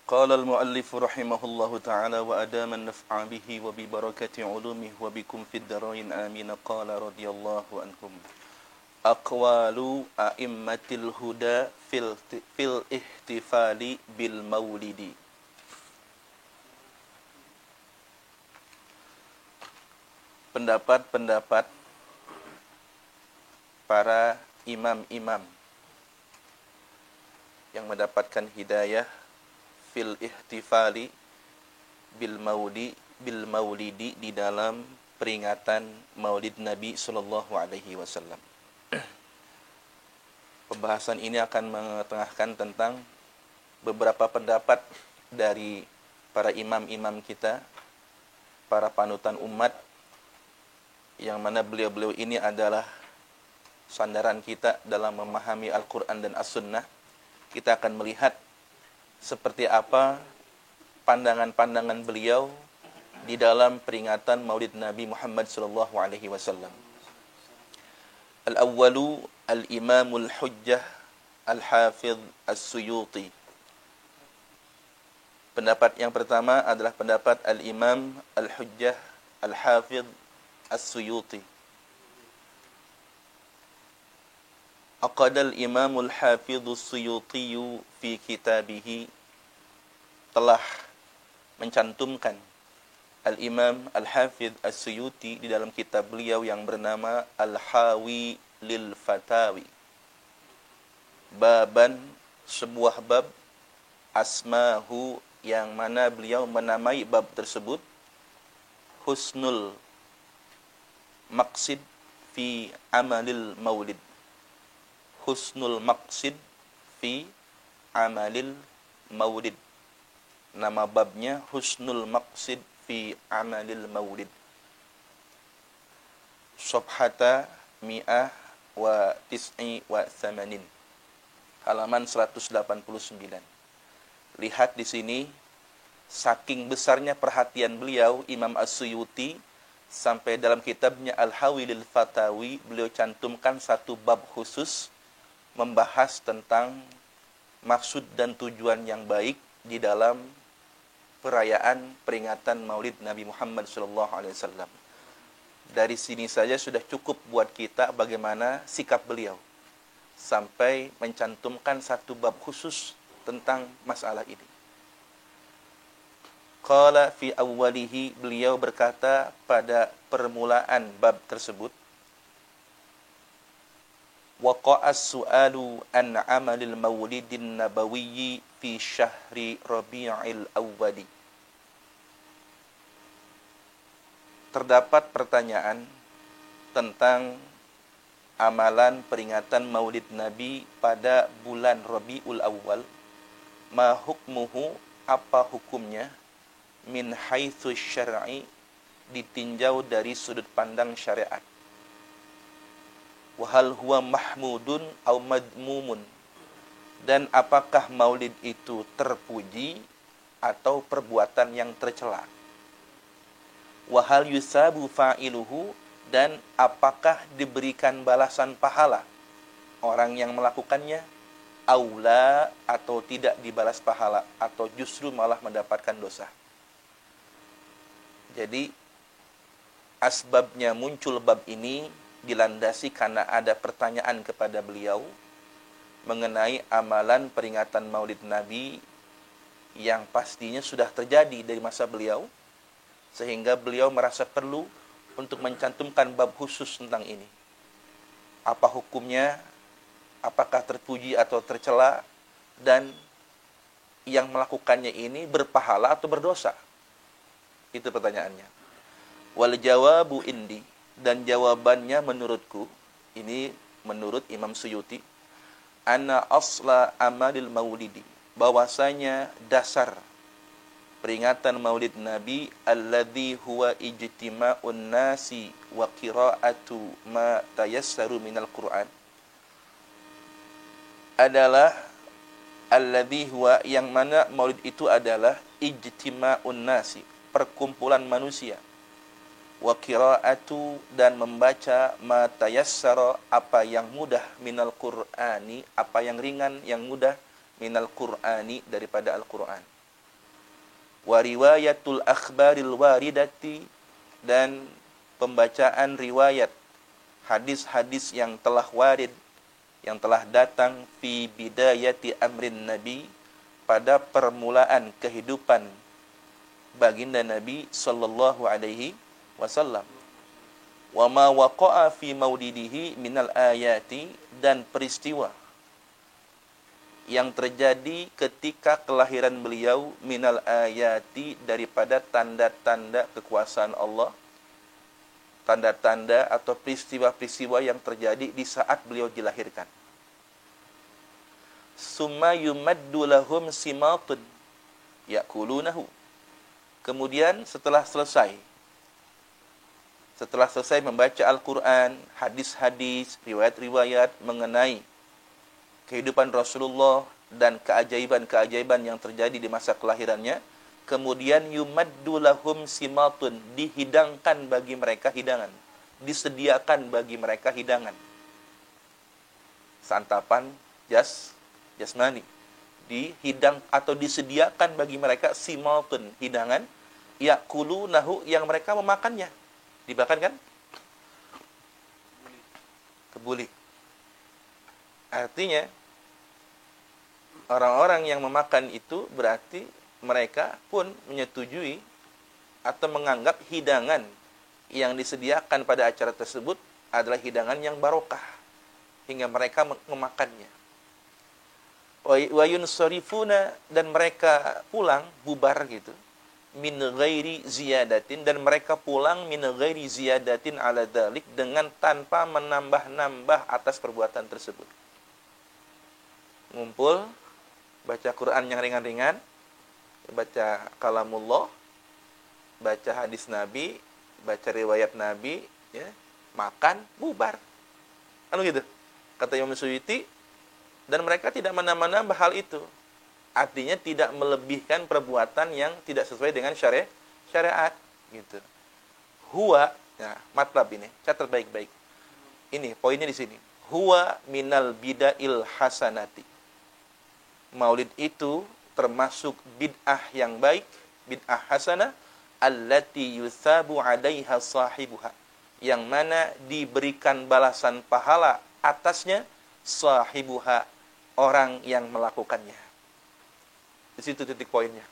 قال المؤلف رحمه الله تعالى وأدام النفع به وببركة علومه وبكم في الدارين آمين. قال رضي الله عنهم أقوال أئمة الهدى في الاحتفال بالمولد. Pendapat-pendapat para imam-imam yang mendapatkan hidayah fil ihtifali bil maulidi di dalam peringatan Maulid Nabi sallallahu alaihi wasallam. Pembahasan ini akan mengetengahkan tentang beberapa pendapat dari para imam-imam kita, para panutan umat, yang mana beliau-beliau ini adalah sandaran kita dalam memahami Al-Quran dan As-Sunnah. Kita akan melihat seperti apa pandangan-pandangan beliau di dalam peringatan Maulid Nabi Muhammad sallallahu alaihi wasallam. Al-awwalu al-Imamul Hujjah Al-Hafidh As-Suyuti. Pendapat yang pertama adalah pendapat Al-Imam Al-Hujjah Al-Hafidh As-Suyuti. Aqadal Imamul Hafidh As-Suyuti fi kitabihi, telah mencantumkan Al-Imam Al-Hafidh As-Suyuti di dalam kitab beliau yang bernama Al-Hawi lil Fatawi, baban, sebuah bab, asmahu, yang mana beliau menamai bab tersebut Husnul Maqsid fi Amalil Maulid. Husnul Maqsid fi Amalil Maulid. Nama babnya Husnul Maqsid fi Amalil Maulid. Safhata mi'ah wa tis'i wa thamanin. Halaman 189. Lihat di sini, saking besarnya perhatian beliau Imam As-Suyuti, sampai dalam kitabnya Al-Hawi lil Fatawi beliau cantumkan satu bab khusus membahas tentang maksud dan tujuan yang baik di dalam perayaan peringatan Maulid Nabi Muhammad SAW. Dari sini saja sudah cukup buat kita bagaimana sikap beliau sampai mencantumkan satu bab khusus tentang masalah ini. Qala fi awwalihi, beliau berkata pada permulaan bab tersebut, waqa'as su'alu an amalil maulidin nabawiyyi fi syahri Rabi'il Awwali. Terdapat pertanyaan tentang amalan peringatan Maulid Nabi pada bulan Rabiul Awal. Ma hukmuhu, apa hukumnya? Min haitsu syar'i, ditinjau dari sudut pandang syariat. Wa hal huwa mahmudun aw madmumun, dan apakah maulid itu terpuji atau perbuatan yang tercela. Wa hal yusabu fa'iluhu, dan apakah diberikan balasan pahala orang yang melakukannya, aula, atau tidak dibalas pahala, atau justru malah mendapatkan dosa. Jadi asbabnya muncul bab ini dilandasi karena ada pertanyaan kepada beliau mengenai amalan peringatan Maulid Nabi yang pastinya sudah terjadi dari masa beliau, sehingga beliau merasa perlu untuk mencantumkan bab khusus tentang ini. Apa hukumnya? Apakah terpuji atau tercela? Dan yang melakukannya ini berpahala atau berdosa? Itu pertanyaannya. Wal jawabu indi, dan jawabannya menurutku, ini menurut Imam Suyuti, anna asla amalil maulidi, bahwasanya dasar peringatan Maulid Nabi alladzi huwa ijtima'un nasi wa qira'atu ma tayassaru minal Qur'an, adalah alladzi huwa, yang mana Maulid itu adalah ijtima'un nasi, perkumpulan manusia, wa qira'atu, dan membaca ma tayassara, apa yang mudah, minal Qur'ani, apa yang ringan, yang mudah, minal Qur'ani, daripada Al-Qur'an. wa riwayatul akhbaril waridati, dan pembacaan riwayat hadis-hadis yang telah warid, yang telah datang fi bidayati amrin nabi, pada permulaan kehidupan baginda Nabi sallallahu alaihi wasallam. Wa ma waqa'a fi maulidihi minal ayati, dan peristiwa yang terjadi ketika kelahiran beliau minal ayati, daripada tanda-tanda kekuasaan Allah, tanda-tanda atau peristiwa-peristiwa yang terjadi di saat beliau dilahirkan. Summa yumaddu lahum simatun yakulunahu. Kemudian setelah selesai membaca Al-Quran, hadis-hadis, riwayat-riwayat mengenai kehidupan Rasulullah dan keajaiban-keajaiban yang terjadi di masa kelahirannya, kemudian yumaddu lahum simatun, dihidangkan bagi mereka hidangan, disediakan bagi mereka hidangan, santapan jasmani, dihidang atau disediakan bagi mereka simatun, hidangan, yakulunahu, yang mereka memakannya. Dimakan kan? Kebuli. Artinya orang-orang yang memakan itu berarti mereka pun menyetujui atau menganggap hidangan yang disediakan pada acara tersebut adalah hidangan yang barokah, hingga mereka memakannya. Wa yunsarifuna, dan mereka pulang, bubar gitu, min ghairi ziyadatin, dan mereka pulang min ghairi ziyadatin ala dzalik, dengan tanpa menambah-nambah atas perbuatan tersebut. Ngumpul, baca Quran yang ringan-ringan, baca kalamullah, baca hadis Nabi, baca riwayat Nabi, ya, makan, bubar. Kan gitu kata Imam Suyuti. Dan mereka tidak menambah-nambah hal itu. Artinya tidak melebihkan perbuatan yang tidak sesuai dengan syariat gitu. Huwa, nah, matlab ini, catat baik-baik. Ini poinnya di sini. Huwa minal bid'il hasanati. Maulid itu termasuk bid'ah yang baik, bid'ah hasanah, allati yuthabu 'alaiha sahibuha, yang mana diberikan balasan pahala atasnya sahibuha, orang yang melakukannya. Di situ titik poinnya.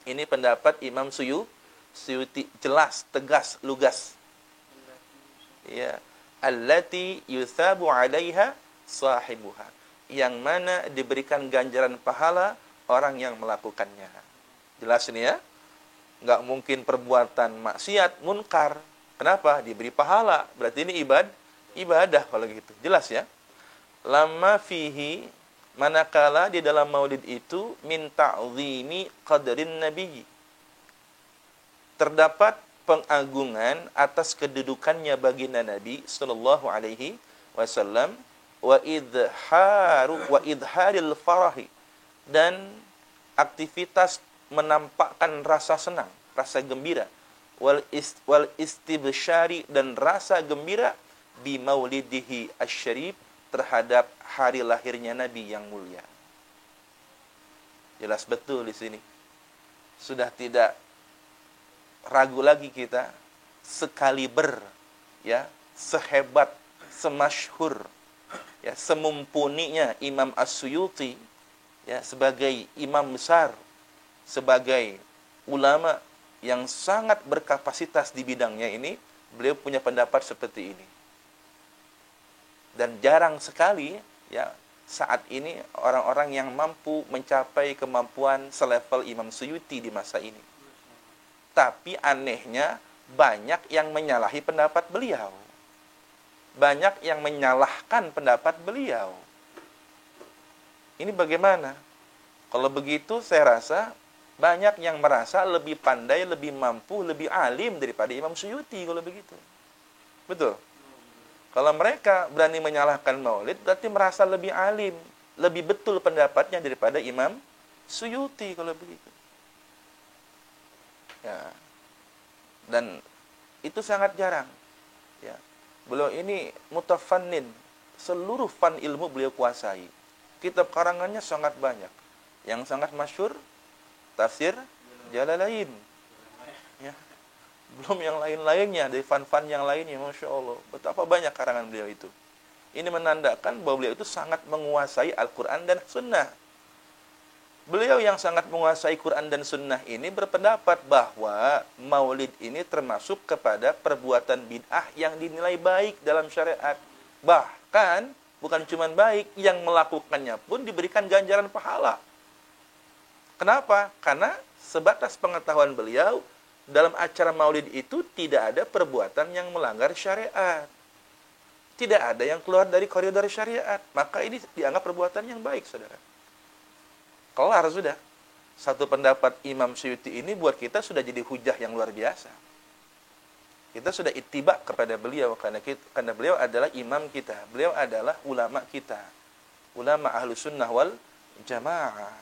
Ini pendapat Imam Suyuti, jelas, tegas, lugas. Ya, allati yuthabu 'alaiha sahibuha, yang mana diberikan ganjaran pahala orang yang melakukannya. Jelas ini ya. Enggak mungkin perbuatan maksiat, munkar. Kenapa? Diberi pahala. Berarti ini ibadah kalau gitu. Jelas ya. Lama fihi, manakala di dalam maulid itu min ta'zimi qadrin nabi, terdapat pengagungan atas kedudukannya baginda Nabi sallallahu alaihi wasallam, wa idharil farahi, dan aktivitas menampakkan rasa senang, rasa gembira, wal istibsyari, dan rasa gembira bi maulidihi asy-syarif, terhadap hari lahirnya Nabi yang mulia. Jelas betul di sini. Sudah tidak ragu lagi kita, sekaliber, ya, sehebat, semasyhur, ya, semumpuninya Imam As-Suyuti, ya, sebagai imam besar, sebagai ulama yang sangat berkapasitas di bidangnya ini, beliau punya pendapat seperti ini. Dan jarang sekali, ya, saat ini orang-orang yang mampu mencapai kemampuan selevel Imam Suyuti di masa ini. Tapi anehnya banyak yang menyalahi pendapat beliau. Banyak yang menyalahkan pendapat beliau. Ini bagaimana? Kalau begitu saya rasa banyak yang merasa lebih pandai, lebih mampu, lebih alim daripada Imam Suyuti kalau begitu. Betul? Kalau mereka berani menyalahkan maulid, berarti merasa lebih alim, lebih betul pendapatnya daripada Imam Suyuti kalau begitu. Ya. Dan itu sangat jarang. Ya. Beliau ini mutafannin, seluruh fan ilmu beliau kuasai. Kitab karangannya sangat banyak. Yang sangat masyhur tafsir Jalalain. Ya. Belum yang lain-lainnya, dari fan-fan yang lainnya, Masya Allah. Betapa banyak karangan beliau itu. Ini menandakan bahwa beliau itu sangat menguasai Al-Quran dan Sunnah. Beliau yang sangat menguasai Quran dan Sunnah ini berpendapat bahwa maulid ini termasuk kepada perbuatan bid'ah yang dinilai baik dalam syariat. Bahkan, bukan cuma baik, yang melakukannya pun diberikan ganjaran pahala. Kenapa? Karena sebatas pengetahuan beliau, dalam acara maulid itu tidak ada perbuatan yang melanggar syariat. Tidak ada yang keluar dari koridor syariat. Maka ini dianggap perbuatan yang baik, saudara. Kelar sudah. Satu pendapat Imam Suyuti ini buat kita sudah jadi hujah yang luar biasa. Kita sudah ittiba kepada beliau karena beliau adalah imam kita. Beliau adalah ulama kita. Ulama Ahlus Sunnah wal Jamaah.